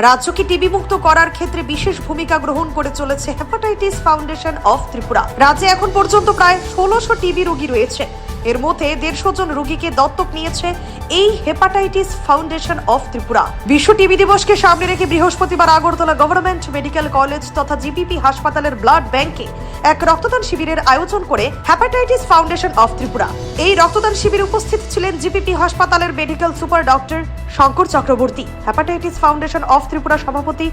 রাজ্যকে টিবি মুক্ত করার ক্ষেত্রে বিশেষ ভূমিকা গ্রহণ করে চলেছে হেপাটাইটিস ফাউন্ডেশন অফ ত্রিপুরা। রাজ্যে এখন পর্যন্ত প্রায় ১৬০০ টিবি রোগী রয়েছে। এর মধ্যে ১৫০ জন রোগীকে দত্তক নিয়েছে এই হেপাটাইটিস ফাউন্ডেশন অফ ত্রিপুরা। বিশ্ব টিবি দিবসকে সামনে রেখে বৃহস্পতিবার আগরতলা গভর্নমেন্ট মেডিকেল কলেজ তথা জিপিপি হাসপাতালের ব্লাড ব্যাংকে এক রক্তদান শিবিরের আয়োজন করে হেপাটাইটিস ফাউন্ডেশন অফ ত্রিপুরা। এই রক্তদান শিবিরে উপস্থিত ছিলেন জিপিপি হাসপাতালের medical super doctor Shankar Chakraborty, hepatitis foundation of Tripura সভাপতি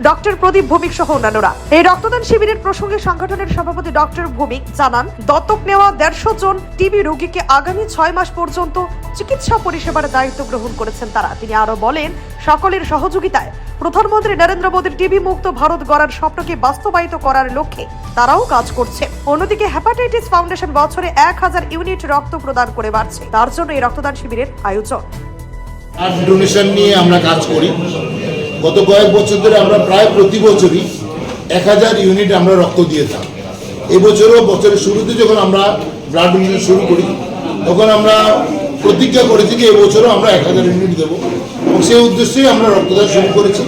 ডক্টর প্রদীপ ভৌমিক সহ অন্যান্যরা। এই রক্তদান শিবিরের প্রসঙ্গে সংগঠনের সভাপতি ডক্টর ভৌমিক জানান, দত্তক নেওয়া ১৫০ জন টিবি রোগীকে আগামী ৬ মাস পর্যন্ত চিকিৎসা পরিষেবার দায়িত্ব গ্রহণ করেছেন তারা। তিনি আরো বলেন, সকলের সহযোগিতায় প্রধানমন্ত্রী নরেন্দ্র মোদীর টিবি মুক্ত ভারত গড়ার স্বপ্নকে বাস্তবায়িত করার লক্ষ্যে তারাও কাজ করছে। অন্যদিকে হেপাটাইটিস ফাউন্ডেশন বছরে ১,০০০ ইউনিট রক্ত প্রদান করে বাড়ছে, তার জন্য এই রক্তদান শিবিরের আয়োজন। ব্লাড ডোনেশন নিয়ে আমরা কাজ করি। গত কয়েক বছর ধরে আমরা প্রায় প্রতি বছরই ১,০০০ ইউনিট আমরা রক্ত দিয়ে থাকি। এবছরও বছরের শুরুতে যখন আমরা ব্লাড ডোনেশন শুরু করি তখন আমরা প্রতিজ্ঞা করেছি যে এবছরও আমরা ১,০০০ ইউনিট দেবো এবং সেই উদ্দেশ্যেই আমরা রক্তদান শুরু করেছি।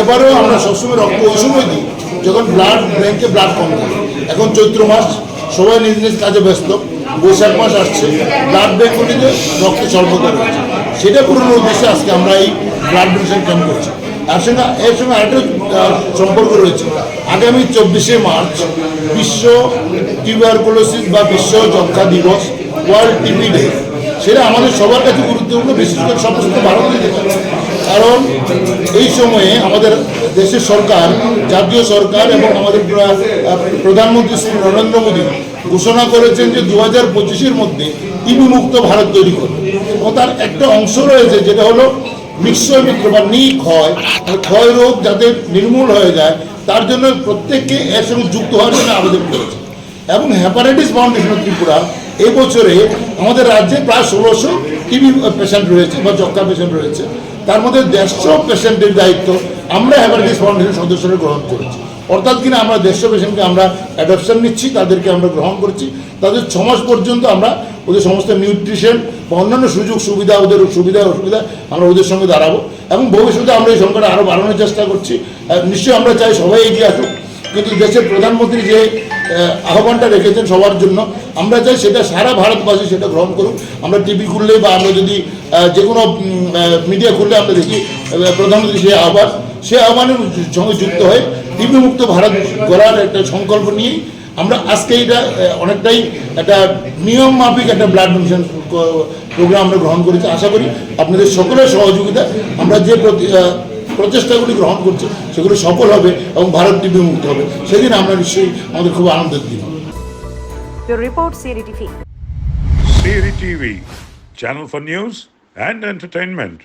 এবারেও আমরা সবসময় রক্ত ওই সময় দিই যখন ব্লাড ব্যাংকে ব্লাড কম থাকে। এখন চৈত্র মাস, সবাই নিজ নিজ কাজে ব্যস্ত, বৈশাখ মাস আসছে, ব্লাড ব্যাংকগুলিতে রক্ত স্বল্পতা রয়েছে। সেটা পূরণের উদ্দেশ্যে আজকে আমরা এই ব্লাড ডোনেশন ক্যাম্প করছি। এর সঙ্গে আরেকটা সম্পর্ক রয়েছে। আগামী ২৪শে মার্চ বিশ্ব টিউবারকুলোসিস বা বিশ্ব যক্ষ্মা দিবস, ওয়ার্ল্ড টিবি ডে। সেটা আমাদের সবার কাছে গুরুত্বপূর্ণ, বিশেষ করে সমস্ত ভারতীয়। কারণ এই সময়ে আমাদের দেশের সরকার, জাতীয় সরকার এবং আমাদের প্রধানমন্ত্রী শ্রী নরেন্দ্র মোদী ঘোষণা করেছেন যে ২০২৫-এর মধ্যে টিবি মুক্ত ভারত তৈরি করবে। এবং তার একটা অংশ রয়েছে যেটা হলো নিঃস্বমিত্র বা ক্ষয় রোগ যাতে নির্মূল হয়ে যায়, তার জন্য প্রত্যেককে এর সঙ্গে যুক্ত হওয়ার জন্য আবেদন করেছে। এবং হেপাটাইটিস ফাউন্ডেশন ত্রিপুরা এবছরে আমাদের রাজ্যে প্রায় ১৬০০ টিবি পেশেন্ট রয়েছে বা যক্ষ্মা পেশেন্ট রয়েছে। তার মধ্যে ১৫০ পেশেন্টের দায়িত্ব আমরা হেপাটাইটিস ফাউন্ডেশন সদস্যরা গ্রহণ করেছি। অর্থাৎ কিনা আমরা ১৫০ পেশেন্টকে আমরা অ্যাডপশন নিচ্ছি, তাদেরকে আমরা গ্রহণ করছি। তাদের ৬ মাস পর্যন্ত আমরা ওদের সমস্ত নিউট্রিশন বা অন্যান্য সুযোগ সুবিধা, ওদের সুবিধা অসুবিধা আমরা ওদের সঙ্গে দাঁড়াবো এবং ভবিষ্যতে আমরা এই সংখ্যাটা আরও বাড়ানোর চেষ্টা করছি। নিশ্চয়ই আমরা চাই সবাই এগিয়ে আসুক, কিন্তু দেশের প্রধানমন্ত্রী যে আহ্বানটা রেখেছেন সবার জন্য, আমরা চাই সেটা সারা ভারতবাসী সেটা গ্রহণ করুক। আমরা টিভি খুললেই বা আমরা যদি যে কোনো মিডিয়া খুললে আমরা দেখি প্রধানমন্ত্রী সেই আহ্বানের সঙ্গে যুক্ত হয়ে টিবি মুক্ত ভারত গড়ার একটা সংকল্প নিয়েই আমরা আজকে এটা অনেকটাই একটা নিয়ম মাফিক একটা ব্লাড ডোনেশন প্রোগ্রাম আমরা গ্রহণ করেছি। আশা করি আপনাদের সকলের সহযোগিতা আমরা যে প্রচেষ্টাগুলি গ্রহণ করছি সেগুলো সফল হবে এবং ভারত টিবি মুক্ত হবে। সেদিন আমরা নিশ্চয়ই আমাদের খুব আনন্দের দিন। Report CRE TV. CRE TV, channel for news and entertainment.